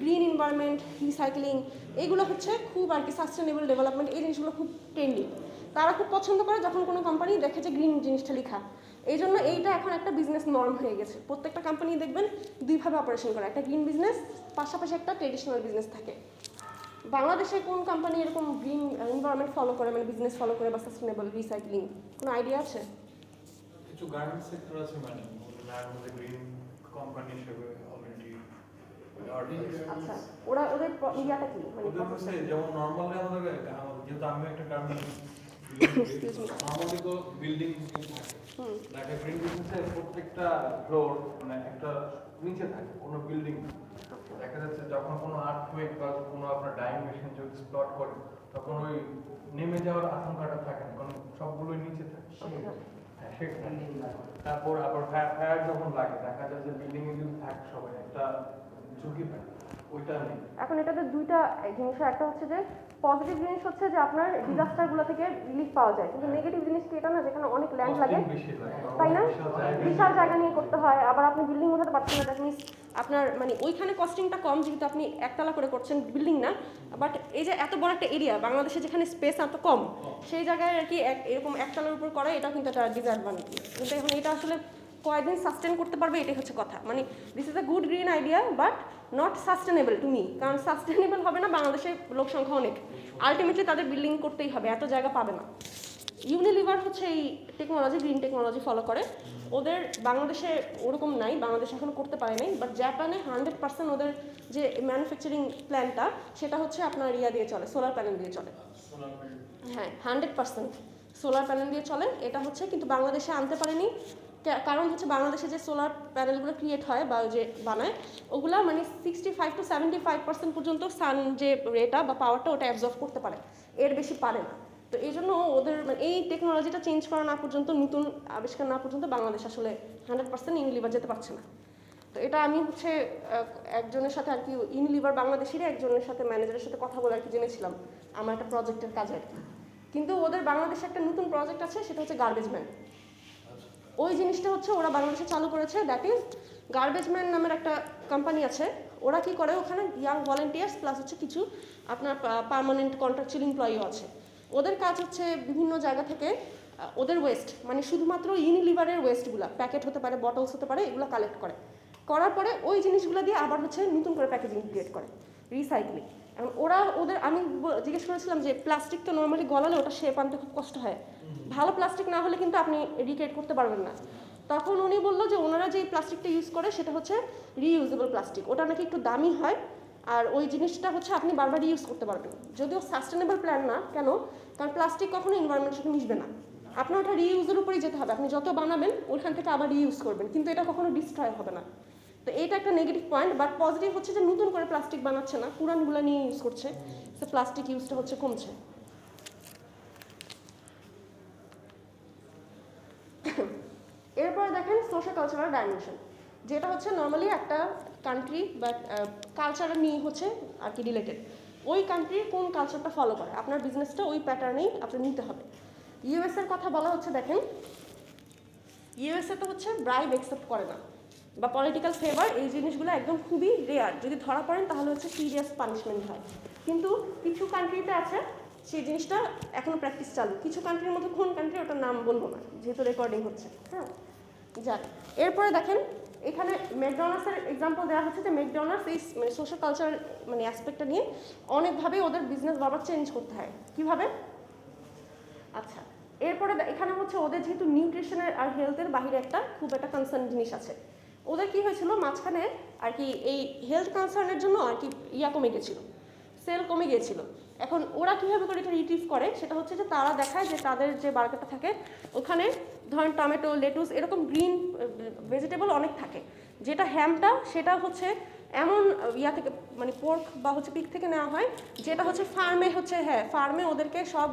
[SPEAKER 1] গ্রিন এনভায়রনমেন্ট, রিসাইক্লিং, এগুলো হচ্ছে খুব আর কি সাস্টেনেবল ডেভেলপমেন্ট, এই জিনিসগুলো খুব ট্রেন্ডিং। তারা খুব পছন্দ করে যখন কোনো কোম্পানি দেখে যে গ্রিন জিনিসটা লেখা। এই জন্য এইটা এখন একটা বিজনেস নর্ম হয়ে গেছে। প্রত্যেকটা কোম্পানি দেখবেন দুইভাবে অপারেশন করে, একটা গ্রিন বিজনেস, পাশাপাশি একটা ট্রেডিশনাল বিজনেস থাকে। বাংলাদেশে কোন কোম্পানি এরকম গ্রিন এনভায়রনমেন্ট ফলো করে, মানে বিজনেস ফলো করে বা সাস্টেনেবল রিসাইক্লিং, কোনো আইডিয়া আছে?
[SPEAKER 4] কিছু গার্মেন্টস সেক্টর আছে মানে আমাদের গ্রিন কোম্পানি হিসেবে অলরেডি
[SPEAKER 1] আচ্ছা, ওরা ওদের ইয়াটা কি, মানে
[SPEAKER 4] ওদের হচ্ছে যেমন নরমালি আমাদের যেহেতু আমি একটা গার্মেন্টস নরমালি তো বিল্ডিং থাকে, দেখা গ্রিন বিজনেসে প্রত্যেকটা ফ্লোর মানে একটা নিচে থাকে কোনো বিল্ডিং। দেখা যাচ্ছে যখন কোনো আর্থকুয়েক বা কোনো আপনার ডাইং মেশিন যদি স্প্লট করে তখন ওই নেমে যাওয়ার আশঙ্কাটা থাকে না, কারণ সবগুলোই নিচে থাকে। হ্যাঁ, সেখানে তারপর আবার ফায়ার যখন লাগে দেখা যায় যে বিল্ডিং এ যদি থাকে সবাই একটা ঝুঁকি থাকে, ওইটা নেই।
[SPEAKER 1] এখন এটাতে দুইটা জিনিস, একটা হচ্ছে যে পজিটিভ জিনিস হচ্ছে যে আপনার ডিজাস্টারগুলো থেকে রিলিফ পাওয়া যায়, কিন্তু নেগেটিভ জিনিস কি এটা না, যেখানে অনেক ল্যান্ড লাগে, তাই না, বিশাল জায়গা নিয়ে করতে হয়, আবার আপনি বিল্ডিং উঠাতে পারছেন না, দ্যাট মিনস আপনার মানে ওইখানে কস্টিংটা কম, যেহেতু আপনি একতলা করে করছেন বিল্ডিং না, বাট এই যে এত বড় একটা এরিয়া বাংলাদেশে যেখানে স্পেস এত কম, সেই জায়গায় আর কি এরকম একতলার উপর করা, এটাও কিন্তু একটা ডিসঅ্যাডভান্টেজ। কিন্তু এখন এটা আসলে কয়েকদিন সাস্টেন করতে পারবে, এটাই হচ্ছে কথা। মানে this is a good green idea but not sustainable to me, কারণ সাস্টেনেবল হবে না, বাংলাদেশের লোক সংখ্যা অনেক, আলটিমেটলি তাদের বিল্ডিং করতেই হবে, এত জায়গা পাবে না। ইউনিলিভার হচ্ছে এই টেকনোলজি, গ্রিন টেকনোলজি ফলো করে, ওদের বাংলাদেশে ওরকম নাই, বাংলাদেশে এখনো করতে পারে নাই, বাট জাপানে 100% ওদের যে ম্যানুফ্যাকচারিং প্ল্যানটা সেটা হচ্ছে আপনার ইয়া দিয়ে চলে, সোলার প্যানেল দিয়ে চলে। হ্যাঁ, 100% সোলার প্যানেল দিয়ে চলে। এটা হচ্ছে কিন্তু বাংলাদেশে আনতে পারেনি, কারণ হচ্ছে বাংলাদেশে যে সোলার প্যানেলগুলো ক্রিয়েট হয় বা যে বানায় ওগুলা মানে 65 to 75% পর্যন্ত সান যে রেটা বা পাওয়ারটা ওটা অ্যাবজর্ব করতে পারে, এর বেশি পারে না। তো এই জন্য ওদের মানে এই টেকনোলজিটা চেঞ্জ করা না পর্যন্ত, নতুন আবিষ্কার না পর্যন্ত বাংলাদেশ আসলে 100% ইউনিলিভার যেতে পারছে না। তো এটা আমি হচ্ছে একজনের সাথে আর কি, ইউনিলিভার বাংলাদেশেরই একজনের সাথে ম্যানেজারের সাথে কথা বলে আর কি জেনেছিলাম আমার একটা প্রজেক্টের কাজে আর কি। কিন্তু ওদের বাংলাদেশে একটা নতুন প্রজেক্ট আছে, সেটা হচ্ছে গার্বেজ ম্যান। ওই জিনিসটা হচ্ছে ওরা বাংলাদেশে চালু করেছে, দ্যাট ইজ গার্বেজ ম্যান নামের একটা কোম্পানি আছে। ওরা কি করে, ওখানে ইয়াং ভলেন্টিয়ার্স প্লাস হচ্ছে কিছু আপনার পার্মানেন্ট কন্ট্রাকচুয়াল এমপ্লয়িও আছে। ওদের কাজ হচ্ছে বিভিন্ন জায়গা থেকে ওদের ওয়েস্ট, মানে শুধুমাত্র ইউনিলিভারের ওয়েস্টগুলো, প্যাকেট হতে পারে, বটলস হতে পারে, এগুলো কালেক্ট করে, করার পরে ওই জিনিসগুলো দিয়ে আবার হচ্ছে নতুন করে প্যাকেজিং ক্রিয়েট করে, রিসাইক্লিং। এখন ওরা ওদের, আমি জিজ্ঞেস করেছিলাম যে প্লাস্টিক তো নর্মালি গলালে ওটা শেপ আনতে খুব কষ্ট হয়, ভালো প্লাস্টিক না হলে কিন্তু আপনি রিক্রিয়েট করতে পারবেন না। তখন উনি বললো যে ওনারা যে প্লাস্টিকটা ইউজ করে সেটা হচ্ছে রিইউজেবল প্লাস্টিক, ওটা নাকি একটু দামি হয়, আর ওই জিনিসটা হচ্ছে আপনি বারবার ইউজ করতে পারবেন। যদিও সাস্টেনেবল প্ল্যান না, কেন, কারণ প্লাস্টিক কখনো এনভায়রনমেন্টের সাথে মিশবে না, আপনার ওটা রিইউজের উপরেই যেতে হবে, আপনি যত বানাবেন ওইখান থেকে আবার রিইউজ করবেন, কিন্তু এটা কখনো ডিস্ট্রয় হবে না। তো এইটা একটা নেগেটিভ পয়েন্ট, বাট পজিটিভ হচ্ছে যে নতুন করে প্লাস্টিক বানাচ্ছে না, পুরানগুলো নিয়ে ইউজ করছে, তো প্লাস্টিক ইউজটা হচ্ছে কমছে। এরপর দেখেন সোশ্যাল কালচারাল ডাইমেনশন, যেটা হচ্ছে নর্মালি একটা কান্ট্রি বা কালচারের নিয়ে হচ্ছে আর কি রিলেটেড, ওই কান্ট্রির কোন কালচারটা ফলো করে, আপনার বিজনেসটা ওই প্যাটার্নেই আপনার নিতে হবে। ইউএস এর কথা বলা হচ্ছে, দেখেন ইউএসএ তো হচ্ছে ব্রাইব অ্যাকসেপ্ট করে না, বা পলিটিক্যাল ফেভার, এই জিনিসগুলো একদম খুবই রেয়ার, যদি ধরা পড়েন তাহলে হচ্ছে সিরিয়াস পানিশমেন্ট হয়। কিন্তু কিছু কান্ট্রিতে আছে সেই জিনিসটা এখনও প্র্যাকটিস চালু, কিছু কান্ট্রির মধ্যে কোন কান্ট্রি ওটার নাম বলবো না যেহেতু রেকর্ডিং হচ্ছে, হ্যাঁ যাক। এরপরে দেখেন এখানে ম্যাকডোনাল্ডসের এক্সাম্পল দেওয়া হচ্ছে, যে ম্যাকডোনাল্ডস এই মানে সোশ্যাল কালচার মানে অ্যাসপেক্টটা নিয়ে অনেকভাবেই ওদের বিজনেস বারবার চেঞ্জ করতে হয়। কীভাবে? আচ্ছা, এরপরে এখানে হচ্ছে ওদের যেহেতু নিউট্রিশনের আর হেলথের বাহিরে একটা খুব একটা কনসার্ন জিনিস আছে, ওদের কি হয়েছিল মাঝখানে আর কি এই হেলথ কনসার্নের জন্য আর কি কমে গেছিলো, সেল কমে গিয়েছিল। এখন ওরা কীভাবে করে এটা রিট্রিভ করে, সেটা হচ্ছে যে তারা দেখায় যে তাদের যে বার্গারটা থাকে ওখানে ধরেন টমেটো, লেটুস, এরকম গ্রিন ভেজিটেবল অনেক থাকে, যেটা হ্যামটা সেটা হচ্ছে এমন থেকে মানে পোর্ক বা হচ্ছে পিগ থেকে নেওয়া হয়, যেটা হচ্ছে ফার্মে হচ্ছে, হ্যাঁ ফার্মে ওদেরকে সব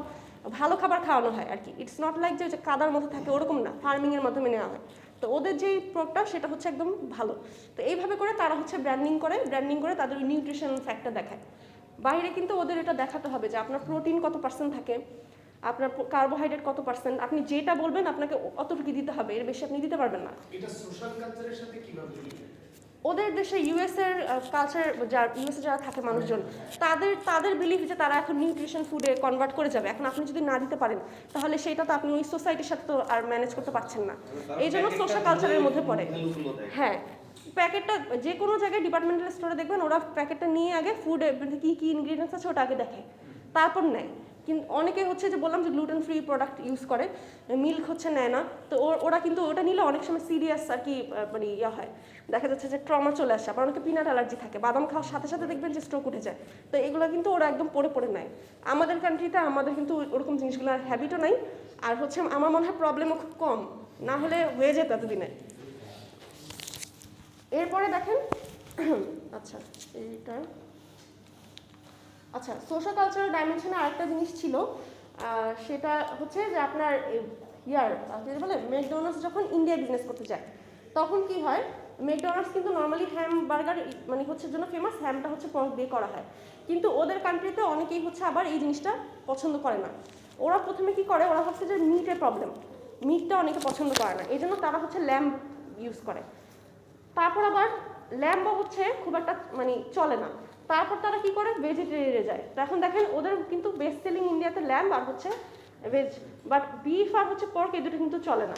[SPEAKER 1] ভালো খাবার খাওয়ানো হয় আর কি, ইটস নট লাইক যে কাদার মধ্যে থাকে ওরকম না, ফার্মিংয়ের মাধ্যমে নেওয়া হয়। তো ওদের যেই প্রোডাক্টটা সেটা হচ্ছে একদম ভালো। তো এইভাবে করে তারা হচ্ছে ব্র্যান্ডিং করে তাদের নিউট্রিশন ফ্যাক্টর দেখায়। বাইরে কিন্তু ওদের এটা দেখাতে হবে যে আপনার প্রোটিন কত পার্সেন্ট থাকে, আপনার কার্বোহাইড্রেট কত পার্সেন্ট, আপনি যেটা বলবেন আপনাকে অতটুকু দিতে হবে, এর বেশি আপনি দিতে পারবেন না।
[SPEAKER 5] এটা সোশ্যাল কালচারের সাথে কিভাবে জড়িত?
[SPEAKER 1] ওদের দেশে ইউএস এর কালচার, ইউএসএ যারা থাকে মানুষজন, তাদের বিলিফ যে তারা এখন নিউট্রিশন ফুডে কনভার্ট করে যাবে। এখন আপনি যদি না দিতে পারেন তাহলে সেটা তো আপনি ওই সোসাইটির সাথে তো আর ম্যানেজ করতে পারছেন না। এই জন্য সোশ্যাল কালচারের মধ্যে পড়ে। হ্যাঁ, প্যাকেটটা যে কোনো জায়গায় ডিপার্টমেন্টাল স্টোরে দেখবেন ওরা প্যাকেটটা নিয়ে আগে ফুডে কী কী ইনগ্রিডিয়েন্টস আছে ওটা আগে দেখে, তারপর নেয়। কিন্তু অনেকে হচ্ছে যে বললাম যে গ্লুটেন ফ্রি প্রোডাক্ট ইউজ করে, মিল্ক হচ্ছে নেয় না। তো ওরা কিন্তু ওটা নিলে অনেক সময় সিরিয়াস আর কি মানে ইয়ে হয়, দেখা যাচ্ছে যে ট্রমা চলে আসে। আবার অনেকে পিনাট অ্যালার্জি থাকে, বাদাম খাওয়ার সাথে সাথে দেখবেন যে স্ট্রোক উঠে যায়। তো এগুলো কিন্তু ওরা একদম পড়ে নেয়। আমাদের কান্ট্রিতে আমাদের কিন্তু ওরকম জিনিসগুলোর হ্যাবিটও নাই, আর হচ্ছে আমার মনে হয় প্রবলেমও খুব কম, না হলে হয়ে যেত এতদিনে। এরপরে দেখেন আচ্ছা এইটা আচ্ছা সোশ্যাল কালচারাল ডাইমেনশনে আরেকটা জিনিস ছিল, সেটা হচ্ছে যে আপনার যেটা বলে ম্যাকডোনাল্ডস যখন ইন্ডিয়া বিজনেস করতে যায় তখন কি হয়, ম্যাকডোনাল্ডস কিন্তু নর্মালি হ্যাম বার্গার মানে হচ্ছে জন্য ফেমাস, হ্যামটা হচ্ছে পর্ক দিয়ে করা হয়। কিন্তু ওদের কান্ট্রিতে অনেকেই হচ্ছে আবার এই জিনিসটা পছন্দ করে না। ওরা প্রথমে কি করে, ওরা ভাবছে যে মিটের প্রবলেম, মিটটা অনেকে পছন্দ করে না, এই জন্য তারা হচ্ছে ল্যাম্ব ইউজ করে। তারপর আবার ল্যাম্বও হচ্ছে খুব একটা মানে চলে না, তারপর তারা কি করে ভেজিটেরিয়ানে যায়। তো এখন দেখেন ওদের কিন্তু বেস্ট সেলিং ইন্ডিয়াতে ল্যাম্ব আর হচ্ছে ভেজ, বাট বিফ আর হচ্ছে পর্ক এই দুটো কিন্তু চলে না।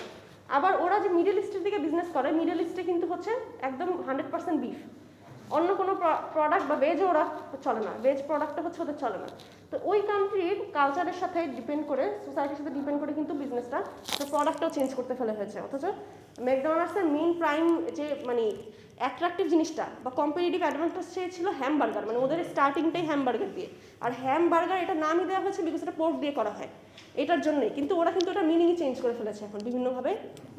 [SPEAKER 1] আবার ওরা যে মিডল ইস্টের দিকে বিজনেস করে, মিডল ইস্টে কিন্তু হচ্ছে একদম 100% বিফ, অন্য কোনো প্রোডাক্ট বা ভেজও ওরা চলে না, ভেজ প্রোডাক্টটা হচ্ছে ওদের চলে না। তো ওই কান্ট্রির কালচারের সাথে ডিপেন্ড করে, সোসাইটির সাথে ডিপেন্ড করে কিন্তু বিজনেসটা প্রোডাক্টটাও চেঞ্জ করতে ফেলে হয়েছে। অথচ ম্যাকডোনাল্ডসের মেইন প্রাইম যে মানে অ্যাট্রাকটিভ জিনিসটা বা কম্পিটিটিভ অ্যাডভান্টেজ ছিল হ্যামবার্গার, মানে ওদের স্টার্টিংটাই হ্যামবার্গার দিয়ে। আর হ্যামবার্গার এটা নামই দেওয়া হয়েছে বিকজ এটা পোর্ক দিয়ে করা হয়, এটার জন্যই। কিন্তু ওরা কিন্তু এটা মিনিংই চেঞ্জ করে ফেলেছে এখন বিভিন্নভাবে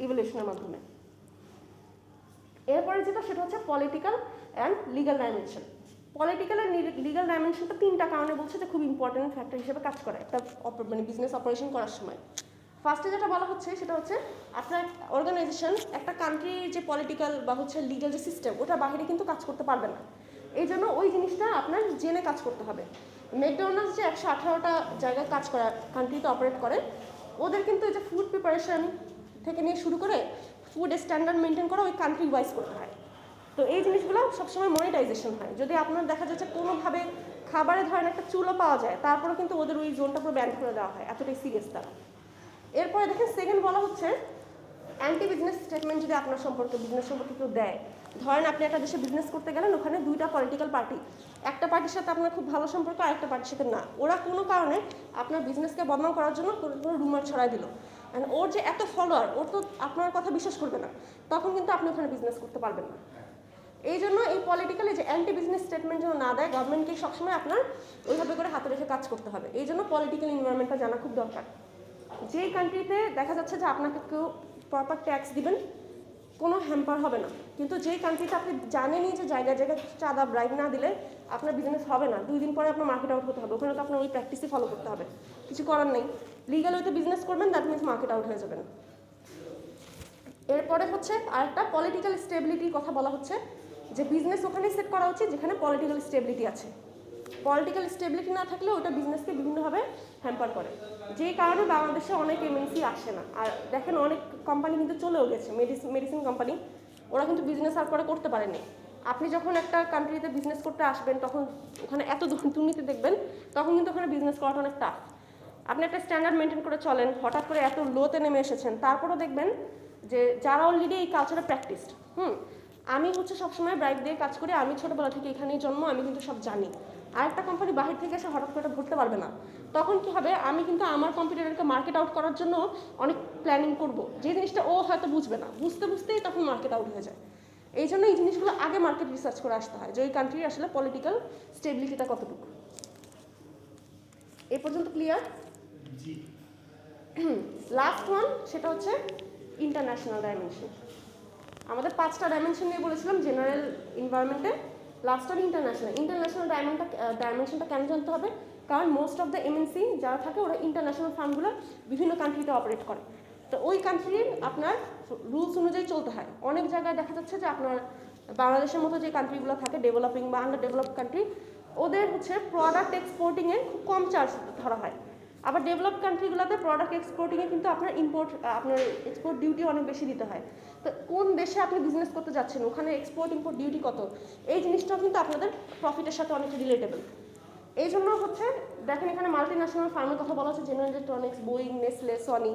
[SPEAKER 1] ইভলিউশনের মাধ্যমে। এরপরে যেটা সেটা হচ্ছে political and legal dimension. Political and legal ডাইমেনশনটা তিনটা কারণে বলছে যে খুব ইম্পর্টেন্ট ফ্যাক্টর হিসেবে কাজ করে একটা মানে বিজনেস অপারেশন করার সময়। ফার্স্টে যেটা বলা হচ্ছে সেটা হচ্ছে আপনার অর্গানাইজেশন একটা কান্ট্রির যে পলিটিক্যাল বা হচ্ছে লিগাল যে সিস্টেম ওটা বাইরে কিন্তু কাজ করতে পারবে না, এই জন্য ওই জিনিসটা আপনার জেনে কাজ করতে হবে। ম্যাকডোনাল্ডস যে 118টা জায়গায় কাজ করা কান্ট্রিতে অপারেট করে, ওদের কিন্তু এই যে ফুড প্রিপারেশন থেকে নিয়ে শুরু করে ফুড স্ট্যান্ডার্ড মেনটেন করা ওই কান্ট্রি ওয়াইজ করতে হয়। তো এই জিনিসগুলো সবসময় মনিটাইজেশন হয়। যদি আপনার দেখা যাচ্ছে কোনোভাবে খাবারে ধরেন একটা চুলো পাওয়া যায়, তারপরে কিন্তু ওদের ওই জোনটা পুরো ব্যান করে দেওয়া হয়, এতটাই সিরিয়াস তারা। এরপরে দেখেন সেকেন্ড বলা হচ্ছে অ্যান্টি বিজনেস স্টেটমেন্ট যদি আপনার সম্পর্কে বিজনেস সম্পর্কে কেউ দেয়, ধরেন আপনি একটা দেশে বিজনেস করতে গেলেন, ওখানে দুইটা পলিটিক্যাল পার্টি, একটা পার্টির সাথে আপনার খুব ভালো সম্পর্ক আর একটা পার্টির সাথে না, ওরা কোনো কারণে আপনার বিজনেসকে বদনাম করার জন্য কোনো রুমার ছড়াই দিল, অ্যান্ড ওর যে এত ফলোয়ার, ওর তো আপনার কথা বিশ্বাস করবে না, তখন কিন্তু আপনি ওখানে বিজনেস করতে পারবেন না। এই জন্য এই পলিটিক্যালি যে অ্যান্টি বিজনেস স্টেটমেন্ট যেন না দেয়, গভর্নমেন্টকে সবসময় আপনার ওইভাবে করে হাতে রেখে কাজ করতে হবে। এই জন্য পলিটিক্যাল এনভায়রনমেন্টটা জানা খুব দরকার। যেই কান্ট্রিতে দেখা যাচ্ছে যে আপনাকে কেউ প্রপার ট্যাক্স দিবেন, কোনো হ্যাম্পার হবে না, কিন্তু যেই কান্ট্রিতে আপনি জানেনই যে জায়গায় জায়গায় চাঁদা ব্রাইব না দিলে আপনার বিজনেস হবে না, 2 দিন পরে আপনার মার্কেট আউট হতে হবে, ওখানে তো আপনার ওই প্র্যাকটিসই ফলো করতে হবে, কিছু করার নেই। লিগাল ওইতে বিজনেস করবেন, দ্যাট মিনস মার্কেট আউট হয়ে যাবেন। এরপরে হচ্ছে আরেকটা পলিটিক্যাল স্টেবিলিটির কথা বলা হচ্ছে, যে বিজনেস ওখানেই সেট করা উচিত যেখানে পলিটিক্যাল স্টেবিলিটি আছে। পলিটিক্যাল স্টেবিলিটি না থাকলে ওটা বিজনেসকে বিভিন্নভাবে হ্যাম্পার করে, যেই কারণে বাংলাদেশে অনেক এমএনসি আসে না। আর দেখেন অনেক কোম্পানি কিন্তু চলেও গেছে, মেডিসিন কোম্পানি, ওরা কিন্তু বিজনেস আর করতে পারেনি। আপনি যখন একটা কান্ট্রিতে বিজনেস করতে আসবেন তখন ওখানে এত দুর্নীতি দেখবেন, তখন কিন্তু ওখানে বিজনেস করাটা অনেক টাফ। আপনি একটা স্ট্যান্ডার্ড মেনটেন করে চলেন, হঠাৎ করে এত লোতে নেমে এসেছেন, তারপরেও দেখবেন যে যারা অলরেডি এই কালচারে প্র্যাকটিসড, আমি হচ্ছে সবসময় ব্রাইব দিয়ে কাজ করি, আমি ছোটোবেলা থেকে এখানেই জন্ম, আমি কিন্তু সব জানি। আরেকটা কোম্পানি বাহির থেকে এসে হঠাৎ করে ধরতে পারবে না, তখন কি হবে, আমি কিন্তু আমার কম্পিটিটরকে মার্কেট আউট করার জন্য অনেক প্ল্যানিং করব, যে জিনিসটা ও হয়তো বুঝবে না, বুঝতেই তখন মার্কেট আউট হয়ে যায়। এই জন্য এই জিনিসগুলো আগে মার্কেট রিসার্চ করে আসতে হয়, যে ওই কান্ট্রির আসলে পলিটিক্যাল স্টেবিলিটিটা কতটুকু। এই পর্যন্ত ক্লিয়ার? লাস্ট ওয়ান সেটা হচ্ছে ইন্টারন্যাশনাল ডাইমেনশন। আমাদের 5টা ডাইমেনশন নিয়ে বলেছিলাম জেনারেল এনভায়রনমেন্টে, লাস্ট ওয়ান ইন্টারন্যাশনাল ডাইমেনশনটা কেন জানতে হবে, কারণ মোস্ট অফ দ্য এমএনসি যারা থাকে ওরা ইন্টারন্যাশনাল ফার্মগুলো বিভিন্ন কান্ট্রিতে অপারেট করে। তো ওই কান্ট্রির আপনার রুলস অনুযায়ী চলতে হয়। অনেক জায়গায় দেখা যাচ্ছে যে আপনার বাংলাদেশের মতো যে কান্ট্রিগুলো থাকে ডেভেলপিং বা আন্ডার ডেভেলপ কান্ট্রি, ওদের হচ্ছে প্রোডাক্ট এক্সপোর্টিংয়ে খুব কম চার্জ ধরা হয়। আবার ডেভেলপ কান্ট্রিগুলোতে প্রোডাক্ট এক্সপোর্টিংয়ে কিন্তু আপনার আপনার এক্সপোর্ট ডিউটি অনেক বেশি দিতে হয়। তো কোন দেশে আপনি বিজনেস করতে যাচ্ছেন, ওখানে এক্সপোর্ট ইম্পোর্ট ডিউটি কত, এই জিনিসটাও কিন্তু আপনাদের প্রফিটের সাথে অনেকটা রিলেটেবল। এই জন্য হচ্ছে দেখেন এখানে মাল্টি ন্যাশনাল ফার্মের কথা বলা হচ্ছে, general electronics, Boeing, Nestle, Sony,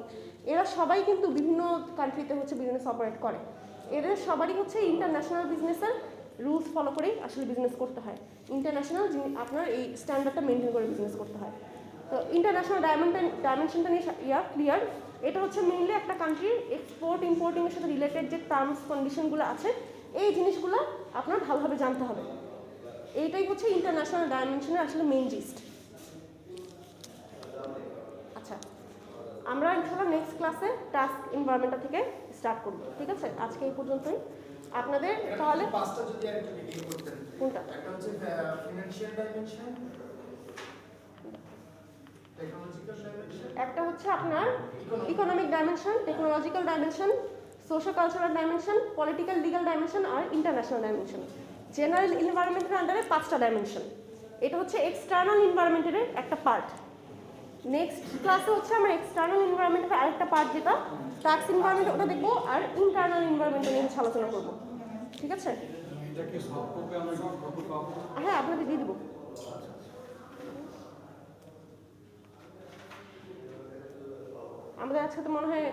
[SPEAKER 1] এরা সবাই কিন্তু বিভিন্ন কান্ট্রিতে হচ্ছে বিজনেস অপারেট করে। এদের সবারই হচ্ছে ইন্টারন্যাশনাল বিজনেসের রুলস ফলো করেই আসলে বিজনেস করতে হয়। ইন্টারন্যাশনাল আপনার এই স্ট্যান্ডার্ডটা মেনটেন করে বিজনেস করতে হয়। তো ইন্টারন্যাশনাল ডাইমেনশনটা নিয়ে ক্লিয়ার। এটা হচ্ছে মেইনলি একটা কান্ট্রির এক্সপোর্ট ইম্পোর্টিংয়ের সাথে রিলেটেড যে টার্মস কন্ডিশনগুলো আছে, এই জিনিসগুলো আপনার ভালোভাবে জানতে হবে। এইটাই হচ্ছে ইন্টারন্যাশনাল ডাইমেনশনের আসলে মেইন জিস্ট। আচ্ছা, আমরা ইনশাআল্লাহ নেক্সট ক্লাসে টাস্ক এনভায়রনমেন্টটা থেকে স্টার্ট করব, ঠিক আছে? আজকে এই পর্যন্তই। আপনাদের তাহলে
[SPEAKER 5] পাঁচটা যদি আরেকটু ডিটেইল করতেন।
[SPEAKER 1] কোনটা?
[SPEAKER 5] একটা হচ্ছে ফিনান্সিয়াল ডাইমেনশন, টেকনোলজিক্যাল ডাইমেনশন,
[SPEAKER 1] একটা হচ্ছে আপনার economic dimension, technological dimension, social cultural dimension, political legal dimension আর ইন্টারন্যাশনাল ডাইমেনশন। জেনারেল এনভায়রনমেন্টের আন্ডারে 5টা ডাইমেনশন। এটা হচ্ছে এক্সটার্নাল এনভায়রনমেন্টের একটা পার্ট। নেক্সট ক্লাসে হচ্ছে আমরা এক্সটার্নাল এনভায়রনমেন্টের আরেকটা পার্ট যেটা ট্যাক্স এনভায়রনমেন্ট, ওটা দেখবো, আর ইন্টারনাল এনভায়রনমেন্ট নিয়ে হচ্ছে আলোচনা করবো, ঠিক আছে?
[SPEAKER 4] এটা কি সফট কপি আমরা সব কপি পাবো?
[SPEAKER 1] হ্যাঁ, আপনাদের দিয়ে দেবো। আমাদের আজকে তো মনে হয়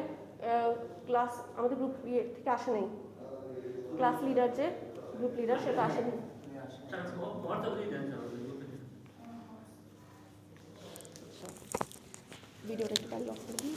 [SPEAKER 1] ক্লাস আমাদের গ্রুপ থেকে আসে নাই, ক্লাস লিডার যে গ্রুপ লিডার সেটা আসেনি। ভিডিওটা একটু লক করে দিই।